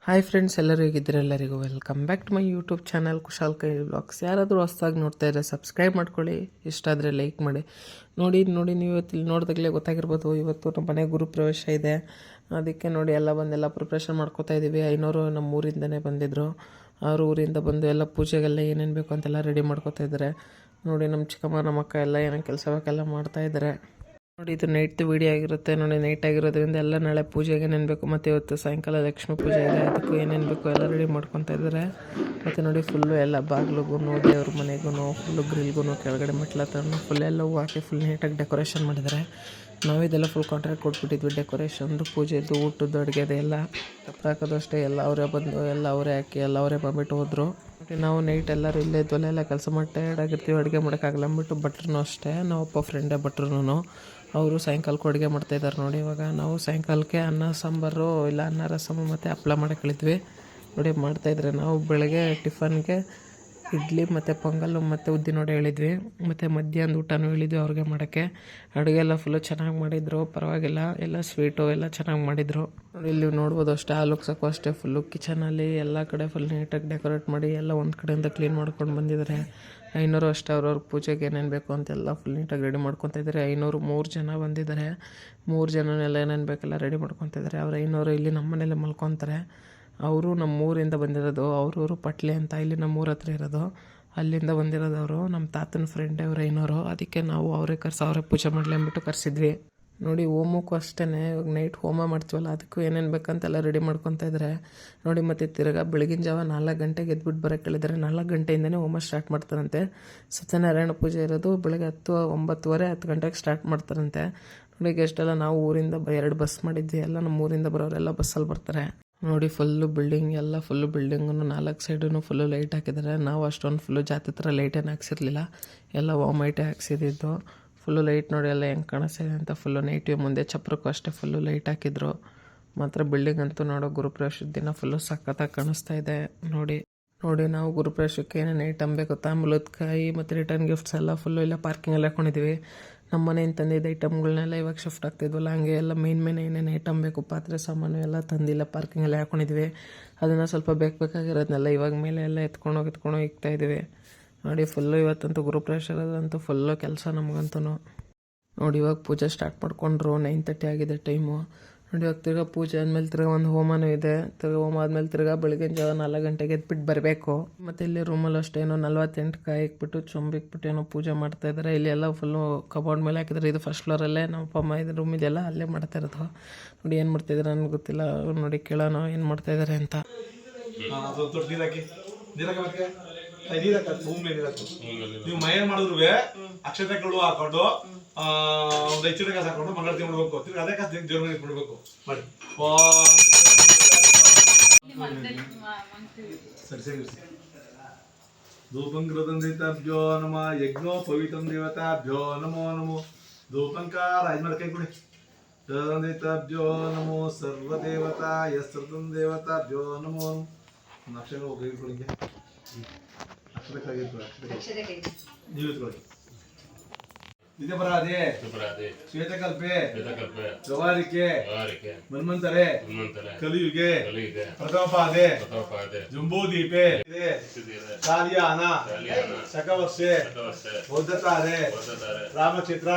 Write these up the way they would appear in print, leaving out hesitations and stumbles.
Hi friends, ಎಲ್ಲರೂ ಹೇಗಿದ್ದೀರಾ? ಎಲ್ಲರಿಗೂ welcome back to my YouTube channel Kushal ಕೈ ವ್ಲಾಗ್ಸ್. ಯಾರಾದರೂ ಹೊಸದಾಗಿ ನೋಡ್ತಾ ಇದ್ದರೆ ಸಬ್ಸ್ಕ್ರೈಬ್ ಮಾಡ್ಕೊಳ್ಳಿ, ಇಷ್ಟ ಆದರೆ ಲೈಕ್ ಮಾಡಿ. ನೋಡಿ ನೀವು ಇವತ್ತು ಇಲ್ಲಿ ನೋಡಿದಾಗಲೇ ಗೊತ್ತಾಗಿರ್ಬೋದು, ಇವತ್ತು ನಮ್ಮ ಮನೆ ಗುರುಪ್ರವೇಶ ಇದೆ. ಅದಕ್ಕೆ ನೋಡಿ ಎಲ್ಲ ಪ್ರಿಪ್ರೇಷನ್ ಮಾಡ್ಕೋತಾ ಇದ್ದೀವಿ. ಐನೋರು ನಮ್ಮ ಊರಿಂದನೇ ಬಂದಿದ್ದರು. ಅವ್ರ ಊರಿಂದ ಬಂದು ಎಲ್ಲ ಪೂಜೆಗೆಲ್ಲ ಏನೇನು ಬೇಕು ಅಂತೆಲ್ಲ ರೆಡಿ ಮಾಡ್ಕೋತಾ ಇದ್ದಾರೆ. ನೋಡಿ ನಮ್ಮ ಚಿಕ್ಕಮ್ಮ ನಮ್ಮ ಅಕ್ಕ ಎಲ್ಲ ಏನೇನು ಕೆಲಸ ಬೇಕೆಲ್ಲ ಮಾಡ್ತಾಯಿದ್ದಾರೆ. ನೋಡಿ ಇದು ನೈಟ್ ವೀಡಿಯೋ ಆಗಿರುತ್ತೆ. ನೋಡಿ ನೈಟ್ ಆಗಿರೋದ್ರಿಂದ ಎಲ್ಲ ನಾಳೆ ಪೂಜೆಗೆ ಏನೇನು ಬೇಕು, ಮತ್ತು ಇವತ್ತು ಸಾಯಂಕಾಲ ಲಕ್ಷ್ಮೀ ಪೂಜೆ ಇದೆ, ಅದಕ್ಕೂ ಏನೇನು ಬೇಕು ಎಲ್ಲ ರೆಡಿ ಮಾಡ್ಕೊತಾ ಇದ್ದಾರೆ. ಮತ್ತು ನೋಡಿ ಫುಲ್ಲು ಎಲ್ಲ ಬಾಗಿಲಿಗೂ ದೇವ್ರ ಮನೆಗೂ ಫುಲ್ಲು ಗ್ರಿಲ್ಗೂ ಕೆಳಗಡೆ ಮೆಟ್ಲ ಹತ್ರನೂ ಫುಲ್ ಎಲ್ಲ ಹೂವು ಹಾಕಿ ಫುಲ್ ನೀಟಾಗಿ ಡೆಕೋರೇಷನ್ ಮಾಡಿದ್ದಾರೆ. ನಾವು ಇದೆಲ್ಲ ಫುಲ್ ಕಾಂಟ್ರಾಕ್ಟ್ ಕೊಟ್ಬಿಟ್ಟಿದ್ವಿ. ಡೆಕೋರೇಷನ್ದು, ಪೂಜೆದು, ಊಟದ್ದು, ಅಡುಗೆದು ಎಲ್ಲ ಹಾಕೋದು ಅಷ್ಟೇ. ಎಲ್ಲ ಅವರೇ ಬಂದು ಎಲ್ಲ ಅವರೇ ಹಾಕಿ ಎಲ್ಲ ಅವರೇ ಬಂದ್ಬಿಟ್ಟು ಹೋದರು. ನೋಡಿ ನಾವು ನೈಟ್ ಎಲ್ಲರೂ ಇಲ್ಲೇ ಇದ್ವಲ್ಲ, ಎಲ್ಲ ಕೆಲಸ ಮಾಡಿ ಟಯರ್ಡ್ ಆಗಿರ್ತೀವಿ, ಅಡುಗೆ ಮಾಡೋಕ್ಕಾಗಲ್ಲ ಅಂದ್ಬಿಟ್ಟು ಭಟ್ರೂ ಅಷ್ಟೇ, ನಾವಪ್ಪ ಫ್ರೆಂಡೇ ಭಟ್ರೂ ಅವರು ಸಾಯಂಕಾಲಕ್ಕೂ ಅಡುಗೆ ಮಾಡ್ತಾಯಿದ್ದಾರೆ. ನೋಡಿ ಇವಾಗ ನಾವು ಸಾಯಂಕಾಲಕ್ಕೆ ಅನ್ನ ಸಾಂಬಾರು ಇಲ್ಲ ಅನ್ನ ರಸಮು ಮತ್ತು ಹಪ್ಪಳ ಮಾಡೋಕ್ಕಿಳಿದ್ವಿ. ನೋಡಿ ಮಾಡ್ತಾಯಿದ್ರೆ ನಾವು ಬೆಳಗ್ಗೆ ಟಿಫನ್ಗೆ ಇಡ್ಲಿ ಮತ್ತು ಪೊಂಗಲ್ಲು ಮತ್ತು ಉದ್ದಿನವಡೆ ಹೇಳಿದ್ವಿ. ಮತ್ತು ಮಧ್ಯಾಹ್ನದ ಊಟನೂ ಹೇಳಿದ್ವಿ ಅವ್ರಿಗೆ ಮಾಡೋಕ್ಕೆ. ಅಡುಗೆ ಎಲ್ಲ ಫುಲ್ಲು ಚೆನ್ನಾಗಿ ಮಾಡಿದರು, ಪರವಾಗಿಲ್ಲ. ಎಲ್ಲ ಸ್ವೀಟು ಎಲ್ಲ ಚೆನ್ನಾಗಿ ಮಾಡಿದರು. ನೋಡಿ ಇಲ್ಲಿ ನೋಡ್ಬೋದು ಅಷ್ಟೇ, ಹಾಲುಕ್ಸೋಕ್ಕೂ ಅಷ್ಟೇ ಫುಲ್ಲು ಕಿಚನಲ್ಲಿ ಎಲ್ಲ ಕಡೆ ಫುಲ್ ನೀಟಾಗಿ ಡೆಕೋರೇಟ್ ಮಾಡಿ ಎಲ್ಲ ಒಂದು ಕಡೆಯಿಂದ ಕ್ಲೀನ್ ಮಾಡ್ಕೊಂಡು ಬಂದಿದ್ದಾರೆ. ಐನೂರು ಅಷ್ಟೇ ಅವ್ರವ್ರ ಪೂಜೆಗೆ ಏನೇನು ಬೇಕು ಅಂತೆಲ್ಲ ಫುಲ್ ನೀಟಾಗಿ ರೆಡಿ ಮಾಡ್ಕೊತಾ ಇದ್ದಾರೆ. ಐನೂರು 3 ಜನ ಬಂದಿದ್ದಾರೆ. 3 ಜನನೆಲ್ಲ ಏನೇನು ಬೇಕೆಲ್ಲ ರೆಡಿ ಮಾಡ್ಕೊತಾ ಇದ್ದಾರೆ. ಅವ್ರು ಐನೂರು ಇಲ್ಲಿ ನಮ್ಮ ಮನೇಲೆ ಮಲ್ಕೊತಾರೆ. ಅವರು ನಮ್ಮ ಊರಿಂದ ಬಂದಿರೋದು. ಅವ್ರೂರು ಪಟ್ಲೆ ಅಂತ, ಇಲ್ಲಿ ನಮ್ಮ ಊರ ಹತ್ರ ಇರೋದು, ಅಲ್ಲಿಂದ ಬಂದಿರೋದು ಅವರು. ನಮ್ಮ ತಾತನ ಫ್ರೆಂಡೇ ಅವ್ರು ಐನೂರು. ಅದಕ್ಕೆ ನಾವು ಅವರೇ ಪೂಜೆ ಮಾಡಲಿ ಅಂದ್ಬಿಟ್ಟು ಕರೆಸಿದ್ವಿ. ನೋಡಿ ಹೋಮಕ್ಕೂ ಅಷ್ಟೇ, ಇವಾಗ ನೈಟ್ ಹೋಮ ಮಾಡ್ತೀವಲ್ಲ, ಅದಕ್ಕೂ ಏನೇನು ಬೇಕಂತೆಲ್ಲ ರೆಡಿ ಮಾಡ್ಕೊತಾ ಇದ್ದಾರೆ. ನೋಡಿ ಮತ್ತು ತಿರ್ಗಾ ಬೆಳಗಿನ ಜಾವ 4 ಗಂಟೆಗೆ ಎದ್ಬಿಟ್ಟು ಬರೋಕ್ಕೆ ಹೇಳಿದ್ದಾರೆ. 4 ಗಂಟೆಯಿಂದನೇ ಹೋಮ ಸ್ಟಾರ್ಟ್ ಮಾಡ್ತಾರಂತೆ. ಸತ್ಯನಾರಾಯಣ ಪೂಜೆ ಇರೋದು ಬೆಳಗ್ಗೆ 9:30 ಗಂಟೆಗೆ ಸ್ಟಾರ್ಟ್ ಮಾಡ್ತಾರಂತೆ. ನೋಡಿ ಗೆಸ್ಟೆಲ್ಲ ನಾವು ಊರಿಂದ 2 ಬಸ್ ಮಾಡಿದ್ವಿ. ಎಲ್ಲ ನಮ್ಮ ಊರಿಂದ ಬರೋರೆಲ್ಲ ಬಸ್ಸಲ್ಲಿ ಬರ್ತಾರೆ. ನೋಡಿ ಫುಲ್ಲು ಬಿಲ್ಡಿಂಗ್, ಎಲ್ಲ ಫುಲ್ಲು ಬಿಲ್ಡಿಂಗೂ 4 ಸೈಡೂ ಫುಲ್ಲು ಲೈಟ್ ಹಾಕಿದ್ದಾರೆ. ನಾವು ಅಷ್ಟೊಂದು ಫುಲ್ಲು ಜಾತಿ ಥರ ಲೈಟೇನು ಹಾಕ್ಸಿರ್ಲಿಲ್ಲ, ಎಲ್ಲ ವಾಮೈಟೇ ಹಾಕ್ಸಿದ್ದು. ಫುಲ್ಲು ಲೈಟ್ ನೋಡಿ ಎಲ್ಲ ಹೆಂಗೆ ಕಾಣಿಸ್ತಿದೆ ಅಂತ. ಫುಲ್ಲು ನೈಟ್ ಮುಂದೆ ಚಪ್ರಕ್ಕೂ ಅಷ್ಟೇ ಫುಲ್ಲು ಲೈಟ್ ಹಾಕಿದ್ರು. ಮಾತ್ರ ಬಿಲ್ಡಿಂಗ್ ಅಂತೂ ನೋಡೋ ಗುರುಪ್ರವೇಶದ ದಿನ ಫುಲ್ಲು ಸಖತ್ತಾಗಿ ಕಾಣಿಸ್ತಾ ಇದೆ. ನೋಡಿ ನಾವು ಗುರುಪ್ರವೇಶಕ್ಕೆ ಏನೇನು ಐಟಮ್ ಬೇಕು, ತಾಂಬೂಲದ ಕಾಯಿ ಮತ್ತು ರಿಟರ್ನ್ ಗಿಫ್ಟ್ಸ್ ಎಲ್ಲ ಫುಲ್ಲು ಇಲ್ಲ ಪಾರ್ಕಿಂಗಲ್ಲಿ ಹಾಕೊಂಡಿದ್ದೀವಿ. ನಮ್ಮ ಮನೆಯಿಂದ ತಂದಿದ್ದ ಐಟಮ್ಗಳನ್ನೆಲ್ಲ ಇವಾಗ ಶಿಫ್ಟ್ ಆಗ್ತಿದ್ವಲ್ಲ, ಹಂಗೆ ಎಲ್ಲ ಮೇನ್ ಏನೇನು ಐಟಮ್ ಬೇಕು, ಪಾತ್ರೆ ಸಾಮಾನು ಎಲ್ಲ ತಂದಿಲ್ಲ, ಪಾರ್ಕಿಂಗಲ್ಲಿ ಹಾಕೊಂಡಿದ್ವಿ. ಅದನ್ನು ಸ್ವಲ್ಪ ಬೇಕಾಗಿರೋದನ್ನೆಲ್ಲ ಇವಾಗ ಮೇಲೆ ಎಲ್ಲ ಎತ್ಕೊಂಡು ಇಕ್ತಾ ಇದ್ದೀವಿ. ನೋಡಿ ಫುಲ್ಲು ಇವತ್ತಂತೂ ಗುರುಪ್ರವೇಶ ಇರೋದಂತೂ ಫುಲ್ಲು ಕೆಲಸ ನಮಗಂತೂ. ನೋಡಿ ಇವಾಗ ಪೂಜೆ ಸ್ಟಾರ್ಟ್ ಮಾಡ್ಕೊಂಡ್ರು. 9:30 ಆಗಿದೆ ಟೈಮು. ನೋಡಿ ಇವಾಗ ತಿರ್ಗಾ ಪೂಜೆ ಆದಮೇಲೆ ತಿರ್ಗಾ ಒಂದು ಹೋಮನೂ ಇದೆ. ತಿರ್ಗಾ ಹೋಮ ಆದಮೇಲೆ ತಿರ್ಗಾ ಬೆಳಗಿನ ಜಾವ 4 ಗಂಟೆಗೆ ಎದ್ಬಿಟ್ಟು ಬರಬೇಕು. ಮತ್ತು ಇಲ್ಲಿ ರೂಮಲ್ಲಿ ಅಷ್ಟೇ ಏನೋ 48 ಕಾಯಿ ಇಕ್ಬಿಟ್ಟು ಚೊಂಬಿಕ್ಬಿಟ್ಟು ಏನೋ ಪೂಜೆ ಮಾಡ್ತಾಯಿದ್ದಾರೆ. ಇಲ್ಲಿ ಎಲ್ಲ ಫುಲ್ಲು ಕಬೋರ್ಡ್ ಮೇಲೆ ಹಾಕಿದ್ದಾರೆ. ಇದು ಫಸ್ಟ್ ಫ್ಲೋರಲ್ಲೇ ನಮ್ಮ ಅಪ್ಪ ಅಮ್ಮ ಇದು ರೂಮ್ ಇದೆಲ್ಲ ಅಲ್ಲೇ ಮಾಡ್ತಾ ಇರೋದು. ನೋಡಿ ಏನು ಮಾಡ್ತಾಯಿದ್ದಾರೆ ನನಗೆ ಗೊತ್ತಿಲ್ಲ. ನೋಡಿ ಕೇಳೋಣ ಏನು ಮಾಡ್ತಾಯಿದ್ದಾರೆ ಅಂತ. ನೀವು ಮೈನ್ ಮಾಡಿದ್ರು ಅಕ್ಷತೆ ಕಳು ಹಾಕೊಂಡು ಒಂದು 5 ಕಾಸು ಹಾಕೊಂಡು ಮಂಗಳಾರತಿ ಮಾಡ್ಬೇಕು. ಅದೇ ಕಾಸು ದೇವ್ರ ಮನೆಗೆ ಕೊಡ್ಬೇಕು ಮಾಡಿ. ಸರಿ ಧೂಪಂಕೃತಂದಿತಾಭ್ಯೋ ನಮ ಯಜ್ಞೋ ಪವಿತ್ರಂ ದೇವತಾಭ್ಯೋ ನಮೋ ನಮೋ ಧೂಪಂಕಾರ ಇದು ಕೈ ಕೊಡಿ. ತಂದಿತಾಭ್ಯೋ ನಮೋ ಸರ್ವದೇವತಾ ಯಸ್ರತಂ ದೇವತಾಭ್ಯೋ ನಮೋ. ಅಕ್ಷರ ಕೈ ಕೊಡಿ. ನೀವು ಇಟ್ಕೊಳ್ಳಿ. ನಿತ್ಯಪರಾಧೆ ಶ್ವೇತಕಲ್ಪೆ ಗವಾರಿಕೆ ಮನ್ವಂತರೆ ಕಲಿಯುಗೆ ಪ್ರಥಮಪಾದೆ ಜಂಬೂದೀಪೆ ಕಾಲಿಯಾನ ಶಕವರ್ಷೆ ಬೌದ್ಧತಾರೆ ರಾಮಕ್ಷೇತ್ರ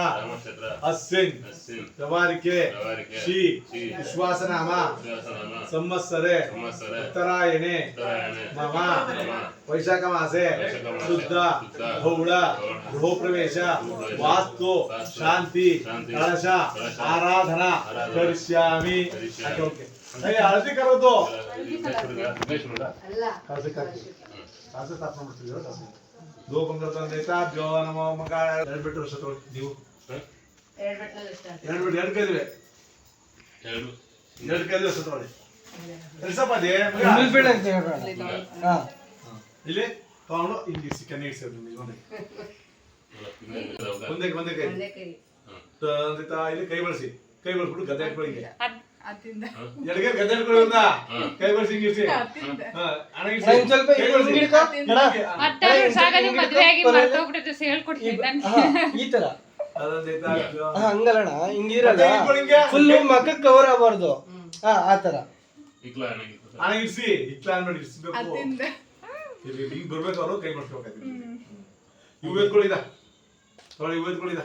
ಅಸ್ಸಿನ್ ಗವಾರಿಕೆ ಶ್ರೀ ವಿಶ್ವಾಸನಾಮ ಸಂವತ್ಸರೆ ಉತ್ತರಾಯಣೆ ಮಮ ವೈಶಾಖ ಮಾಸೆ ಶುದ್ಧ ಬಹುಳ ಗೃಹ ಪ್ರವೇಶ ವಾಸ್ತು ಶಾಂತಿ ಕಳಶ ಆರಾಧನಾ ಕರಿಷ್ಯಾಮಿ. ಹಳದಿ ಕರೋದು ಧೂಪಂಕೃತಂದಿತಾಭ್ಯೋ ನಮೋ ಮಗ. 2 ಬಿಟ್ಟು ವರ್ಷ ತೊಗೊಳ್ಳಿ ನೀವು. 2 ಕೈದಿವೆ 2 ಕೈದಿ ವರ್ಷ ತೊಗೊಳ್ಳಿ. ಎಲ್ಸಪ್ಪದೇ ಇಲ್ಲಿ ತಗೊಂಡು ಇಲ್ಲಿ ಸಿಕ್ಕನೆ ಇಡ್ಸೋದು. ಒಂದೇ ಕೈ ಇಲ್ಲಿ ಕೈ ಬಳಸಿ. ಕೈ ಬಳಸ್ಬಿಟ್ಟು ಗದ್ದೆ ಹಾಕೊಳ್ಳಿ. ಎಡಗೆ ಗದ್ದೆ ಹಾಕೊಳ್ಳಿ. ಕೈ ಬಳಸಿ ಹಿಂಗಿರ್ಸಿ. ಹಂಗಲ್ಲಣ್ಣ, ಹಿಂಗಿರಲ್ಲ ಫುಲ್ ಮಕ್ಕ ಕವರ್ ಆಗಬಾರ್ದು. ಆತರ ಹಣ ಇಡ್ಸಿ ಇಟ್ಲ ನೋಡಿ ಇಡ್ಸ್ಬೇಕು ಇಲ್ಲಿ ಈಗ ಬರ್ಬೇಕು ಅವರು ಕೈ ಮಾಡ್ಸ್ಬೇಕಾಯ್ತು ಇವು ಎತ್ಕೊಳ್ಳಿದ ನೋಡಿ ಇವು ಎತ್ಕೊಳ್ಳಿದ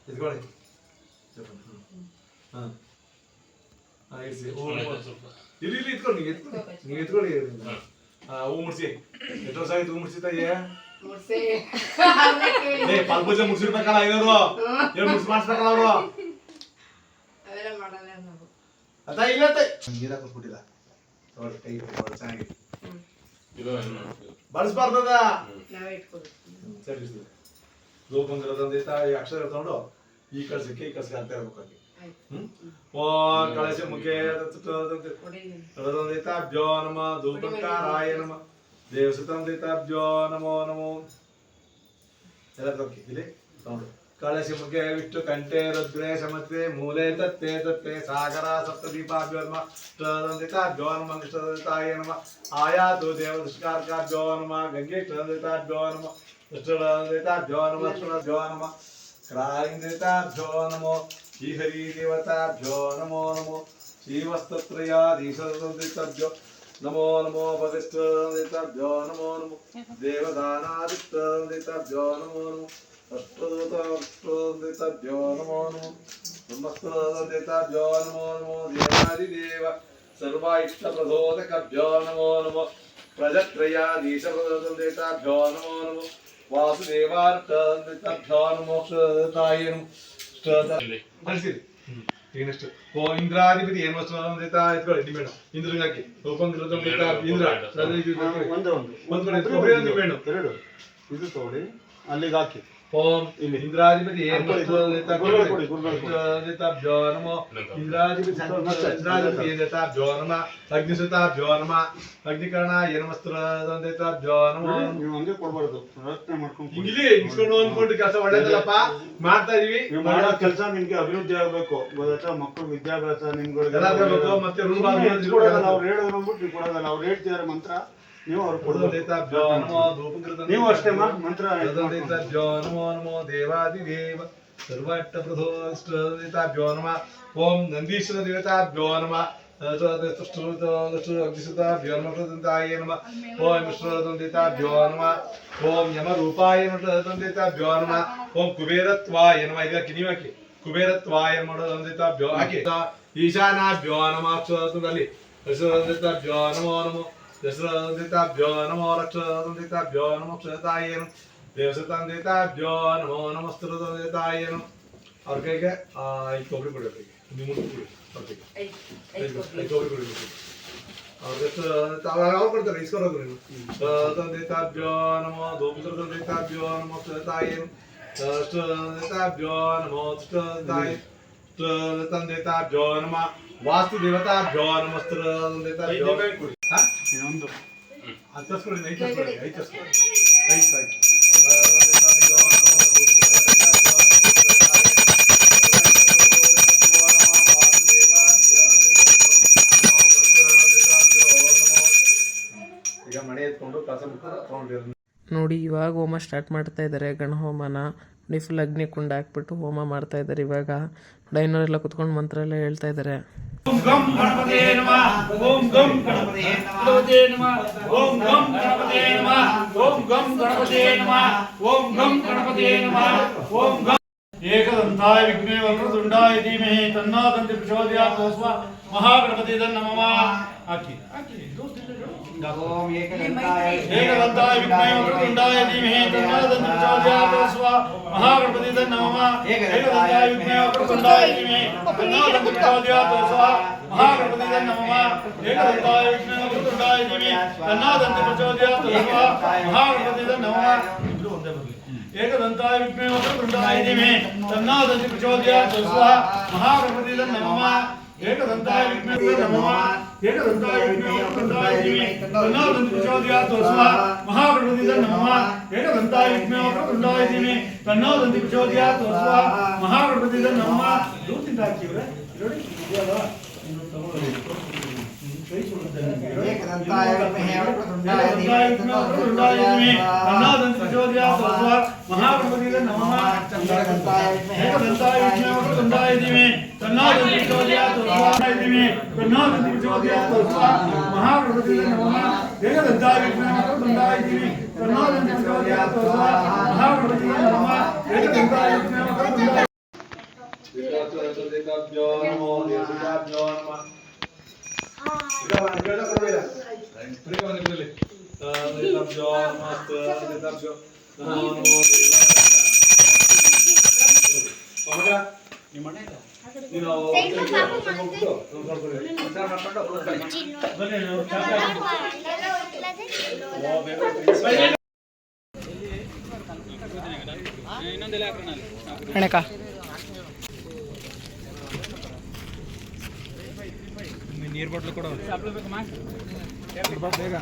ಎತ್ಕೊಳ್ಳಿ ಹಾ ಇಡ್ಸಿ ಇಲ್ಲಿ ಇಲ್ಲಿ ಇಟ್ಕೊಳ್ಳಿ ನೀವು ಎತ್ಕೊಳ್ಳಿ ಹೂ ಮುಡ್ಸಿ ಎಷ್ಟು ವರ್ಷ ಆಯ್ತು ಹೂ ಮುಡ್ಸಿತಾಯ್ಯ ಪಾಲ್ಪೂಜೆ ಮುಡ್ಸಿರ್ಬೇಕಲ್ಲ ಐನೂರು ಏನು ಮುಡ್ಸಿ ಮಾಡಿಸ್ಬೇಕಲ್ಲ ಅವರು ಅದ ಇಲ್ಲ ನೀರ ಕೊಟ್ಬಿಟ್ಟಿಲ್ಲ ನೋಡಿ ಕೈ ಚೆನ್ನಾಗಿ ಬಳಸಬಾರ್ದದ ಸರಿ ಲೋಕಂದ್ರದಂತೆ ಈ ಅಕ್ಷರ ತಗೊಂಡು ಈ ಕಳ್ಸಕ್ಕೆ ಈ ಕಳ್ಸಕ್ಕೆ ಅಂತ ಇರ್ಬೇಕಾಗಿ ಓಂ ಕಳಶ ಮುಖೇ ತಳದಂದಿತಾಭ್ಯೋ ನಮ ಧೂಪಂಕಾರಾಯ ನಮ ದೇವಸುತಂದಿತಾಭ್ಯೋ ನಮೋ ನಮೋ ಎಲ್ಲ ತಗೊಳ್ಳಿ ಇಲ್ಲಿ ತಗೊಂಡು ಕಳಶ ಮುಖೇ ವಿಷ್ಣು ಕಂಠೆ ರುದ್ರೇ ಸಮತ್ವೆ ಮೂಲೆ ತತ್ತೆ ತತ್ತೆ ಸಾಗರ ಸಪ್ತದೀಪಾಭ್ಯೋ ನಮ ತಳದಂದಿತಾಭ್ಯೋ ನಮ ಕೃಷ್ಣದಂದಿತಾಯ ನಮ ಆಯಾತು ದೇವದೃಷ್ಟಿಕಾರ್ಕಾಭ್ಯೋ ನಮ ಗಂಗೆ ಕೃಷ್ಣದಂದಿತಾಭ್ಯೋ ನಮ ಕೃಷ್ಣದಂದಿತಾಭ್ಯೋ ನಮ ಲಕ್ಷ್ಮಣಭ್ಯೋ ನಮ ಕ್ರಾಯಿಂದಿತಾಭ್ಯೋ ನಮೋ ಶ್ರೀಹರಿ ದೇವತಾಭ್ಯೋ ನಮೋ ನಮೋ ಶ್ರೀವಸ್ತತ್ರಯಾಧೀಶದಂದಿತಾಭ್ಯೋ ನಮೋ ನಮೋ ಭಗಸ್ತಂದಿತಾಭ್ಯೋ ನಮೋ ನಮೋ ದೇವದಾನಾದಿತ್ಯದಂದಿತಾಭ್ಯೋ ನಮೋ ನಮೋ ಅಷ್ಟದೂತಭ್ಯೋ ನಮೋ ನಮೋ ಬ್ರಹ್ಮಸ್ತದಂದಿತಾಭ್ಯೋ ನಮೋ ನಮೋ ದೇವಾದಿದೇವ ಸರ್ವ ಇಷ್ಟಪ್ರಚೋದಕಭ್ಯೋ ನಮೋ ನಮೋ ಪ್ರಜತ್ರಯಾಧೀಶದಂದಿತಾಭ್ಯೋ ನಮೋ ನಮೋ ವಾಸುದೇವಾರ್ಕದಂದಿತಾಭ್ಯೋ ನಮೋ ಕ್ಷತಾಯ ನಮೋ ಬಳಸಿರಿ ಈಗಷ್ಟು ಓ ಇಂದ್ರಾಧಿಪತಿ ಏನು ವಸ್ತು ಎತ್ಕೊಳ್ಳಿ ಡಿಮೇಣ ಇಂದ್ರಂಗಾಕಿ ರೂಪಂದ್ರದಂ ಇಂದ್ರ ಒಂದು ಕೊಬ್ಬರಿ ಒಂದು ಡಿಮೇಣ ಎರಡು ಇದು ತಗೊಳ್ಳಿ ಅಲ್ಲಿಗೆ ಹಾಕಿ ಓಂ ಇಲ್ಲಿ ಇಂದ್ರಾಧಿಪತಿ ಏನು ವಸ್ತು ದೇತಾಭ್ಯೋ ನಮೋ ಇಂದ್ರಾಧಿಪತಿ ದೇತಾಭ್ಯೋ ನಮ ಅಗ್ನಿಸುತಾಭ್ಯೋ ನಮ ಅಗ್ನಿಕರಣ ಏನು ವಸ್ತು ದೇತಾಭ್ಯೋ ನಮೋ ನೀವು ಹಂಗೆ ಕೊಡ್ಬಾರ್ದು ಪ್ರಯತ್ನ ಮಾಡ್ಕೊಂಡು ಇಲ್ಲಿ ಇಸ್ಕೊಂಡು ಅಂದ್ಕೊಂಡು ಕೆಲಸ ಒಳ್ಳೇದಲ್ಲಪ್ಪ ಮಾಡ್ತಾ ಇದೀವಿ ನೀವು ಮಾಡೋ ಕೆಲಸ ನಿಮ್ಗೆ ಅಭಿವೃದ್ಧಿ ಆಗ್ಬೇಕು ಗೊತ್ತಾ ಮಕ್ಕಳು ವಿದ್ಯಾಭ್ಯಾಸ ನಿಮ್ಗಳಿಗೆ ಮತ್ತೆ ಕೊಡೋದಲ್ಲ ಅವ್ರು ಹೇಳಿದ್ರು ಅಂದ್ಬಿಟ್ಟು ನೀವು ಕೊಡೋದಲ್ಲ ಅವ್ರು ಹೇಳ್ತಿದಾರೆ ಮಂತ್ರ ನೀವು ಅವ್ರು ಕೊಡೋದು ನೀವು ಅಷ್ಟೇ ಮಂತ್ರ ದೇತಾಭ್ಯೋ ನಮೋ ನಮೋ ದೇವಾದಿದೇವ ಸರ್ವಟ್ಟಪ್ರಥೋಷ್ಟಾಭ್ಯೋ ನಮ ಓಂ ನಂದೀಶ್ವರ ದೇವತಾಭ್ಯೋ ನಮ ಅಗ್ನಿಸುತಾಭ್ಯೋ ನಮ ಕೃತಂತಾಯ ನಮ ಓಂ ವಿಷ್ಣುದೇತಾಭ್ಯೋ ನಮ ಓಂ ಯಮರೂಪಾಯ ನಮದೇತಾಭ್ಯೋ ನಮ ಓಂ ಕುಬೇರತ್ವಾಯ ನಮ ಇದಕ್ಕೆ ನೀವು ಹಾಕಿ ಕುಬೇರತ್ವಾಯ ನಮದೇತಾಭ್ಯೋ ಹಾಕಿ ಈಶಾನಾಭ್ಯೋ ನಮ ಅಲ್ಲಿ ವಿಷ್ಣುದೇತಾಭ್ಯೋ ನಮೋ ನಮೋ ದಶರಥಾಭ್ಯೋ ನಮೋ ರಕ್ಷತಾಭ್ಯೋ ನಮೋ ಕ್ಷತಾಯ ನಮ ದೇವಸತಾಂದಿತಾಭ್ಯೋ ನಮೋ ನಮಸ್ತೃತಾಯ ನಮ ಅವ್ರ ಕೈಗೆ ಈ ಕೊಬ್ಬರಿ ಕೊಡಬೇಕು ನೀವು ಮುಂದೆ ಕೊಡಿ ಅವ್ರ ಕೈಗೆ ಕೊಬ್ಬರಿ ಕೊಡಬೇಕು ಅವ್ರು ಕೊಡ್ತಾರೆ ಇಸ್ಕೊಡೋದು ನೀನು ತಂದಿತಾಭ್ಯೋ ನಮೋ ಧೂಪತಂದಿತಾಭ್ಯೋ ನಮೋ ಕ್ಷತಾಯ ನಮ ತಂದಿತಾಭ್ಯೋ ನಮೋ ಕ್ಷತಾಯ ತಂದಿತಾಭ್ಯೋ ನಮ ವಾಸ್ತು ದೇವತಾಭ್ಯೋ ನಮಸ್ತೃತಾಭ್ಯೋ ಇನ್ನೊಂದು ಹತ್ತಿಸ್ಕೊಳ್ಳಿ ಐದು ಹತ್ತಿಸ್ಕೊಳ್ಳಿ ಐದು ಹತ್ತಿಸ್ಕೊಳ್ಳಿ ಈಗ ಮನೆ ಎತ್ಕೊಂಡು ಕಸ ತಗೊಂಡಿರೋದು ನೋಡಿ ಇವಾಗ ಹೋಮ ಸ್ಟಾರ್ಟ್ ಮಾಡ್ತಾ ಇದ್ದಾರೆ ಗಣ ಹೋಮನ ನೋಡಿ ಫುಲ್ ಅಗ್ನಿ ಕುಂಡ ಹಾಕ್ಬಿಟ್ಟು ಹೋಮ ಮಾಡ್ತಾ ಇದ್ದಾರೆ ಇವಾಗ ಡೈನವರೆಲ್ಲ ಕುತ್ಕೊಂಡು ಮಂತ್ರ ಎಲ್ಲ ಹೇಳ್ತಾ ಇದ್ದಾರೆ ಓಂ ಗಂ ಗಣಪತೇ ನಮಃ ಓಂ ಗಂ ಗಣಪತೇ ನಮಃ ಓಂ ಗಂ ಗಣಪತೇ ನಮಃ ಓಂ ಗಂ ಗಣಪತೇ ನಮಃ ಓಂ ಗಂ ಗಣಪತೇ ನಮಃ ಓಂ ಗಂ ಏಕದಂತಾಯ ವಿಘ್ನೇ ವಕ್ರತುಂಡಾಯ ಧೀಮಹಿ ತನ್ನೋ ದಂತಿ ಪ್ರಚೋದಯಾತ್ ಮಹಾಗಣಪತಿ ನಮಃ ಹಾಕಿ ಓಂ ಏಕದಂತಾಯ ಏಕದಂತಾಯ ವಿಘ್ನೇ ವಕ್ರತುಂಡಾಯ ಧೀಮಹಿ ತನ್ನೋ ದಂತಿ ಪ್ರಚೋದಯಾತ್ ಮಹಾಗಣಪತಿ ನಮಃ ಏಕದಂತಾಯ ವಿಘ್ನೇ ವಕ್ರತುಂಡಾಯ ಧೀಮಹಿ ತನ್ನೋ ದಂತಿ ಪ್ರಚೋದಯಾತ್ ಮಹಾಗಣಪತಿ ನಮಃ ಏಕದಂತಾಯ ವಿಘ್ನೇ ವಕ್ರತುಂಡಾಯ ಧೀಮಹಿ ತನ್ನೋ ದಂತಿ ಪ್ರಚೋದಯಾತ್ ಮಹಾಗಣಪತಿ ನಮಃ ಇಬ್ರು ಒಂದೇ ಬರಲಿ ಏಕದಂತಾಯ ವಿಘ್ನೇ ವಕ್ರತುಂಡಾಯ ಧೀಮಹಿ ತನ್ನೋ ದಂತಿ ಪ್ರಚೋದಯಾತ್ ಮಹಾಗಣಪತಿ ನಮಃ ಏಕದಂತಾಯ ವಿಘ್ನೇ ನಮಃ ಏಕದಂತಾಯ ವಿಘ್ನೇ ವಕ್ರತುಂಡಾಯ ಧೀಮಹಿ ತನ್ನೋ ದಂತಿ ಪ್ರಚೋದಯಾತ್ ಮಹಾಗಣಪತಿ ನಮಃ ಏಕದಂತಾಯ ವಿಘ್ನೇ ವಕ್ರತುಂಡಾಯ ಧೀಮಹಿ ತನ್ನೋ ದಂತಿ ಪ್ರಚೋದಯಾತ್ ಮಹಾಗಣಪತಿ ನಮಃ ದೂರದಿಂದ ಹಾಕಿವ್ರೆ ನೋಡಿ ಇದೆಯಲ್ಲ ಏಕದಂತಾಯ ವಿಘ್ನೇ ವಕ್ರತುಂಡಾಯ ಧೀಮಹಿ ತನ್ನೋ ದಂತಿ ಪ್ರಚೋದಯಾತ್ ಮಹಾಗಣಪತಿ ನಮಃ ಏಕದಂತಾಯ ವಿಘ್ನೇ ಏಕದಂತಾಯ ವಿಘ್ನೇ ವಕ್ರತುಂಡಾಯ ಧೀಮಹಿ तन्नादन्ति प्रचोदयात् स्वाहा इति तन्नादन्ति प्रचोदयात् स्वाहा महागणपतिये नमः एकदन्ताय विद्महे वक्रतुण्डाय धीमहि तन्नादन्ति प्रचोदयात् स्वाहा महागणपतिये नमः एकदन्ताय विद्महे वक्रतुण्डाय देवताभ्यो नमो देवताभ्यो नमः देवताभ्यो नमो नमो ಕಣಕ ನೀರು ಬಾಟ್ಲು ಕೊಡೋ ಬೇಗ